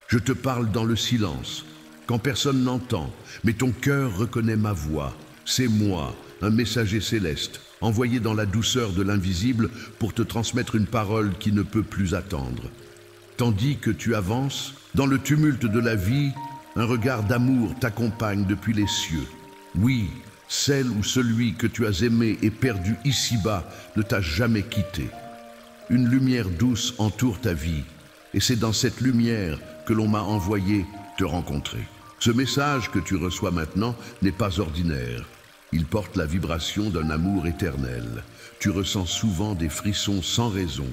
Je te parle dans le silence, quand personne n'entend, mais ton cœur reconnaît ma voix. C'est moi, un messager céleste, envoyé dans la douceur de l'invisible pour te transmettre une parole qui ne peut plus attendre. Tandis que tu avances, dans le tumulte de la vie, un regard d'amour t'accompagne depuis les cieux. Oui, celle ou celui que tu as aimé et perdu ici-bas ne t'a jamais quitté. Une lumière douce entoure ta vie, et c'est dans cette lumière que l'on m'a envoyé te rencontrer. Ce message que tu reçois maintenant n'est pas ordinaire. Il porte la vibration d'un amour éternel. Tu ressens souvent des frissons sans raison,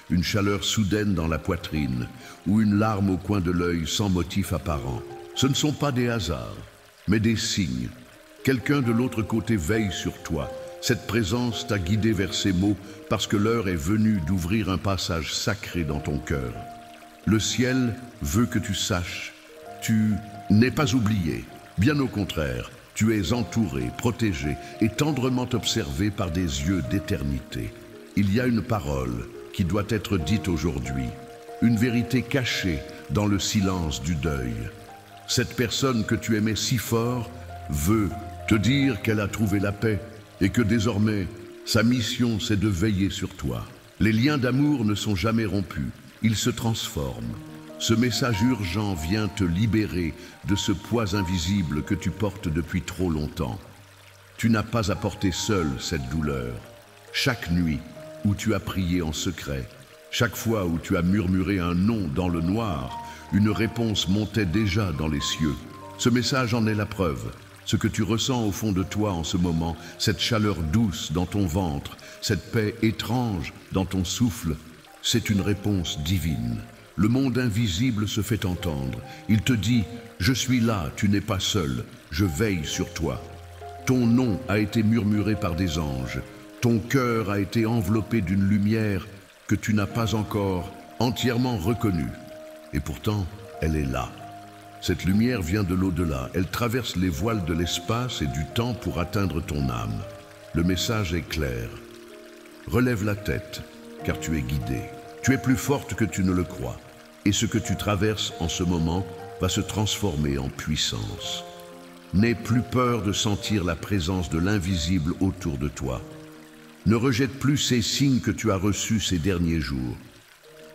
une chaleur soudaine dans la poitrine ou une larme au coin de l'œil sans motif apparent. Ce ne sont pas des hasards, mais des signes. Quelqu'un de l'autre côté veille sur toi. Cette présence t'a guidé vers ces mots parce que l'heure est venue d'ouvrir un passage sacré dans ton cœur. Le ciel veut que tu saches, tu n'es pas oublié. Bien au contraire, tu es entouré, protégé et tendrement observé par des yeux d'éternité. Il y a une parole qui doit être dite aujourd'hui, une vérité cachée dans le silence du deuil. Cette personne que tu aimais si fort veut te dire qu'elle a trouvé la paix et que désormais, sa mission c'est de veiller sur toi. Les liens d'amour ne sont jamais rompus, ils se transforment. Ce message urgent vient te libérer de ce poids invisible que tu portes depuis trop longtemps. Tu n'as pas à porter seul cette douleur. Chaque nuit où tu as prié en secret, chaque fois où tu as murmuré un nom dans le noir, une réponse montait déjà dans les cieux. Ce message en est la preuve. Ce que tu ressens au fond de toi en ce moment, cette chaleur douce dans ton ventre, cette paix étrange dans ton souffle, c'est une réponse divine. Le monde invisible se fait entendre. Il te dit « Je suis là, tu n'es pas seul, je veille sur toi ». Ton nom a été murmuré par des anges. Ton cœur a été enveloppé d'une lumière que tu n'as pas encore entièrement reconnue. Et pourtant, elle est là. Cette lumière vient de l'au-delà. Elle traverse les voiles de l'espace et du temps pour atteindre ton âme. Le message est clair. Relève la tête, car tu es guidé. Tu es plus forte que tu ne le crois. Et ce que tu traverses en ce moment va se transformer en puissance. N'aie plus peur de sentir la présence de l'invisible autour de toi. Ne rejette plus ces signes que tu as reçus ces derniers jours.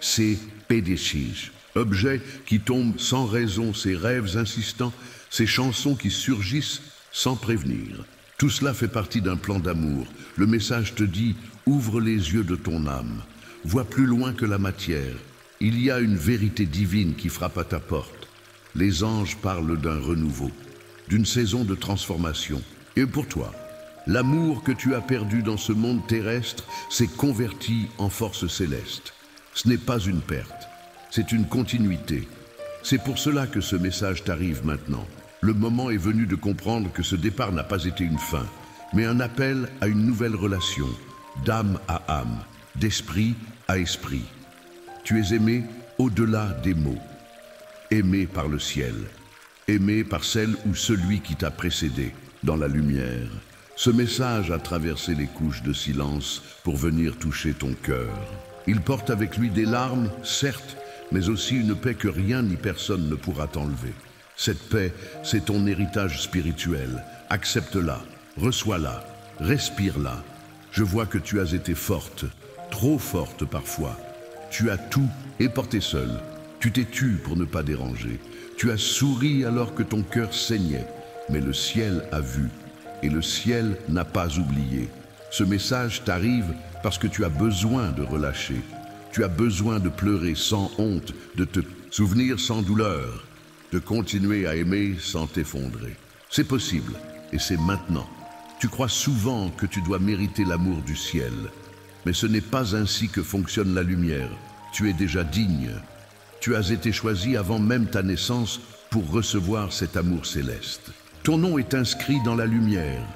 Ces pédéchiges, objets qui tombent sans raison, ces rêves insistants, ces chansons qui surgissent sans prévenir. Tout cela fait partie d'un plan d'amour. Le message te dit « Ouvre les yeux de ton âme, vois plus loin que la matière. Il y a une vérité divine qui frappe à ta porte. Les anges parlent d'un renouveau, d'une saison de transformation. Et pour toi, l'amour que tu as perdu dans ce monde terrestre s'est converti en force céleste. Ce n'est pas une perte, c'est une continuité. C'est pour cela que ce message t'arrive maintenant. Le moment est venu de comprendre que ce départ n'a pas été une fin, mais un appel à une nouvelle relation, d'âme à âme, d'esprit à esprit. Tu es aimé au-delà des mots, aimé par le ciel, aimé par celle ou celui qui t'a précédé dans la lumière. Ce message a traversé les couches de silence pour venir toucher ton cœur. Il porte avec lui des larmes, certes, mais aussi une paix que rien ni personne ne pourra t'enlever. Cette paix, c'est ton héritage spirituel. Accepte-la, reçois-la, respire-la. Je vois que tu as été forte, trop forte parfois. Tu as tout et porté seul. Tu t'es tue pour ne pas déranger. Tu as souri alors que ton cœur saignait. Mais le ciel a vu et le ciel n'a pas oublié. Ce message t'arrive parce que tu as besoin de relâcher. Tu as besoin de pleurer sans honte, de te souvenir sans douleur, de continuer à aimer sans t'effondrer. C'est possible et c'est maintenant. Tu crois souvent que tu dois mériter l'amour du ciel. Mais ce n'est pas ainsi que fonctionne la lumière. Tu es déjà digne. Tu as été choisi avant même ta naissance pour recevoir cet amour céleste. Ton nom est inscrit dans la lumière.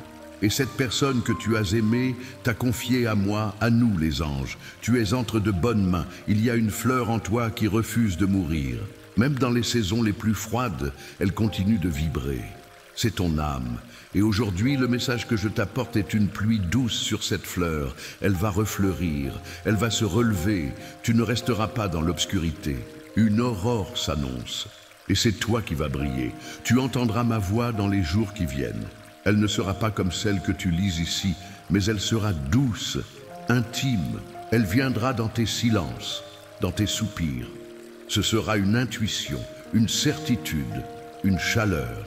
Et cette personne que tu as aimée t'a confié à moi, à nous les anges. Tu es entre de bonnes mains. Il y a une fleur en toi qui refuse de mourir. Même dans les saisons les plus froides, elle continue de vibrer. C'est ton âme. Et aujourd'hui, le message que je t'apporte est une pluie douce sur cette fleur. Elle va refleurir, elle va se relever. Tu ne resteras pas dans l'obscurité. Une aurore s'annonce, et c'est toi qui vas briller. Tu entendras ma voix dans les jours qui viennent. Elle ne sera pas comme celle que tu lis ici, mais elle sera douce, intime. Elle viendra dans tes silences, dans tes soupirs. Ce sera une intuition, une certitude, une chaleur.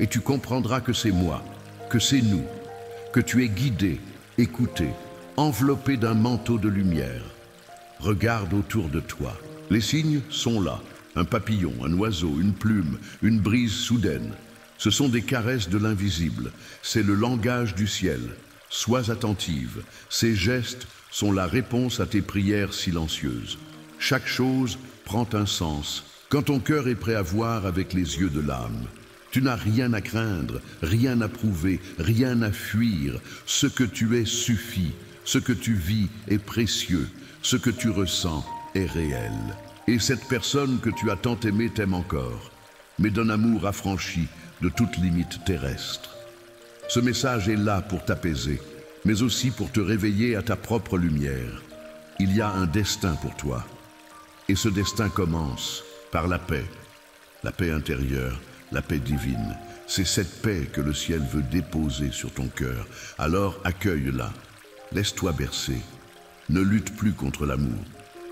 Et tu comprendras que c'est moi, que c'est nous, que tu es guidé, écouté, enveloppé d'un manteau de lumière. Regarde autour de toi. Les signes sont là. Un papillon, un oiseau, une plume, une brise soudaine. Ce sont des caresses de l'invisible. C'est le langage du ciel. Sois attentive. Ces gestes sont la réponse à tes prières silencieuses. Chaque chose prend un sens. Quand ton cœur est prêt à voir avec les yeux de l'âme, tu n'as rien à craindre, rien à prouver, rien à fuir. Ce que tu es suffit. Ce que tu vis est précieux. Ce que tu ressens est réel. Et cette personne que tu as tant aimée t'aime encore, mais d'un amour affranchi de toute limite terrestre. Ce message est là pour t'apaiser, mais aussi pour te réveiller à ta propre lumière. Il y a un destin pour toi. Et ce destin commence par la paix intérieure, la paix divine. C'est cette paix que le ciel veut déposer sur ton cœur. Alors accueille-la, laisse-toi bercer. Ne lutte plus contre l'amour,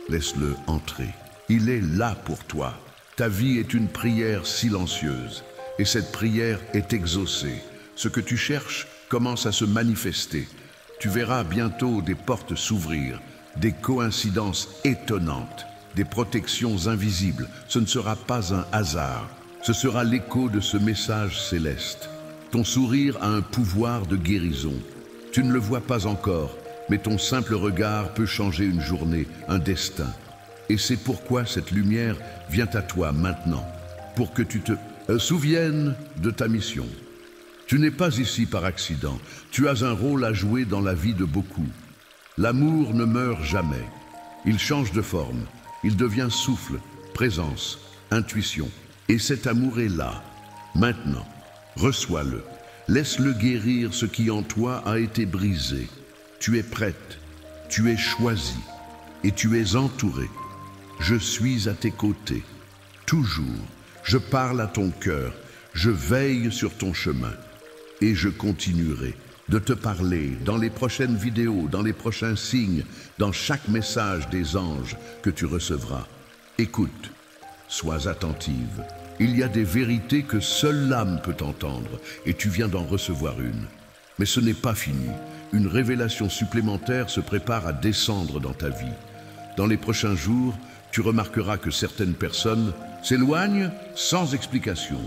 laisse-le entrer. Il est là pour toi. Ta vie est une prière silencieuse, et cette prière est exaucée. Ce que tu cherches commence à se manifester. Tu verras bientôt des portes s'ouvrir, des coïncidences étonnantes, des protections invisibles. Ce ne sera pas un hasard, ce sera l'écho de ce message céleste. Ton sourire a un pouvoir de guérison. Tu ne le vois pas encore, mais ton simple regard peut changer une journée, un destin. Et c'est pourquoi cette lumière vient à toi maintenant, pour que tu te souviennes de ta mission. Tu n'es pas ici par accident, tu as un rôle à jouer dans la vie de beaucoup. L'amour ne meurt jamais, il change de forme, il devient souffle, présence, intuition. Et cet amour est là, maintenant, reçois-le, laisse-le guérir ce qui en toi a été brisé. Tu es prête, tu es choisie et tu es entourée. Je suis à tes côtés, toujours. Je parle à ton cœur, je veille sur ton chemin. Et je continuerai de te parler dans les prochaines vidéos, dans les prochains signes, dans chaque message des anges que tu recevras. Écoute, sois attentive. Il y a des vérités que seule l'âme peut entendre, et tu viens d'en recevoir une. Mais ce n'est pas fini. Une révélation supplémentaire se prépare à descendre dans ta vie. Dans les prochains jours, tu remarqueras que certaines personnes s'éloignent sans explication.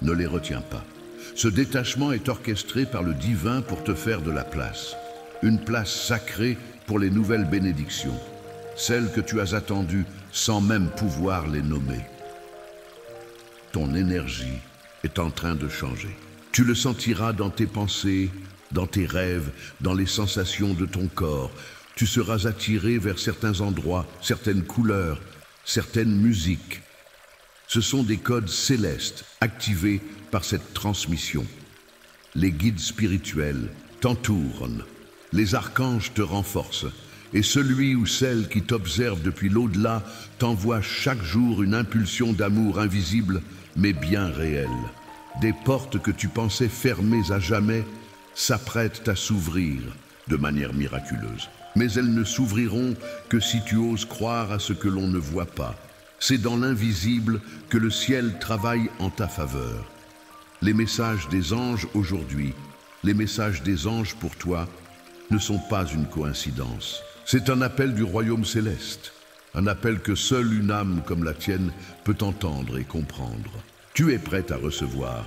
Ne les retiens pas. Ce détachement est orchestré par le divin pour te faire de la place. Une place sacrée pour les nouvelles bénédictions. Celles que tu as attendues sans même pouvoir les nommer. Ton énergie est en train de changer. Tu le sentiras dans tes pensées, dans tes rêves, dans les sensations de ton corps. Tu seras attiré vers certains endroits, certaines couleurs, certaines musiques. Ce sont des codes célestes activés par cette transmission. Les guides spirituels t'entourent, les archanges te renforcent, et celui ou celle qui t'observe depuis l'au-delà t'envoie chaque jour une impulsion d'amour invisible, mais bien réelle. Des portes que tu pensais fermées à jamais s'apprêtent à s'ouvrir de manière miraculeuse. Mais elles ne s'ouvriront que si tu oses croire à ce que l'on ne voit pas. C'est dans l'invisible que le ciel travaille en ta faveur. Les messages des anges aujourd'hui, les messages des anges pour toi, ne sont pas une coïncidence. C'est un appel du royaume céleste, un appel que seule une âme comme la tienne peut entendre et comprendre. Tu es prête à recevoir.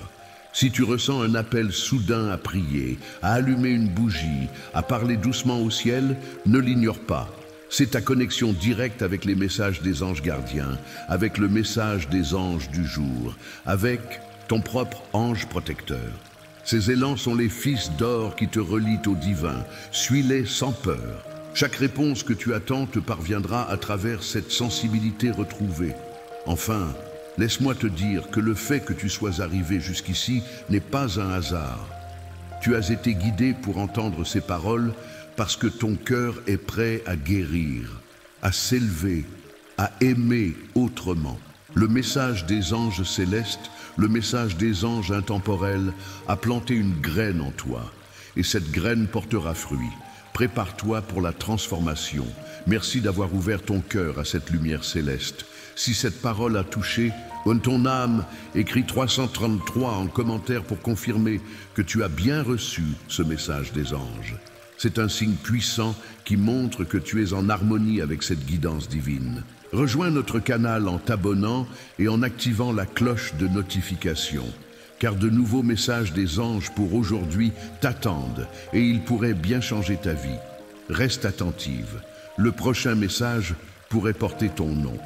Si tu ressens un appel soudain à prier, à allumer une bougie, à parler doucement au ciel, ne l'ignore pas. C'est ta connexion directe avec les messages des anges gardiens, avec le message des anges du jour, avec ton propre ange protecteur. Ces élans sont les fils d'or qui te relient au divin. Suis-les sans peur. Chaque réponse que tu attends te parviendra à travers cette sensibilité retrouvée. Enfin, laisse-moi te dire que le fait que tu sois arrivé jusqu'ici n'est pas un hasard. Tu as été guidé pour entendre ces paroles parce que ton cœur est prêt à guérir, à s'élever, à aimer autrement. Le message des anges célestes, le message des anges intemporels a planté une graine en toi. Et cette graine portera fruit. Prépare-toi pour la transformation. Merci d'avoir ouvert ton cœur à cette lumière céleste. Si cette parole a touché ton âme, écris 333 en commentaire pour confirmer que tu as bien reçu ce message des anges. C'est un signe puissant qui montre que tu es en harmonie avec cette guidance divine. Rejoins notre canal en t'abonnant et en activant la cloche de notification, car de nouveaux messages des anges pour aujourd'hui t'attendent et ils pourraient bien changer ta vie. Reste attentive, le prochain message pourrait porter ton nom.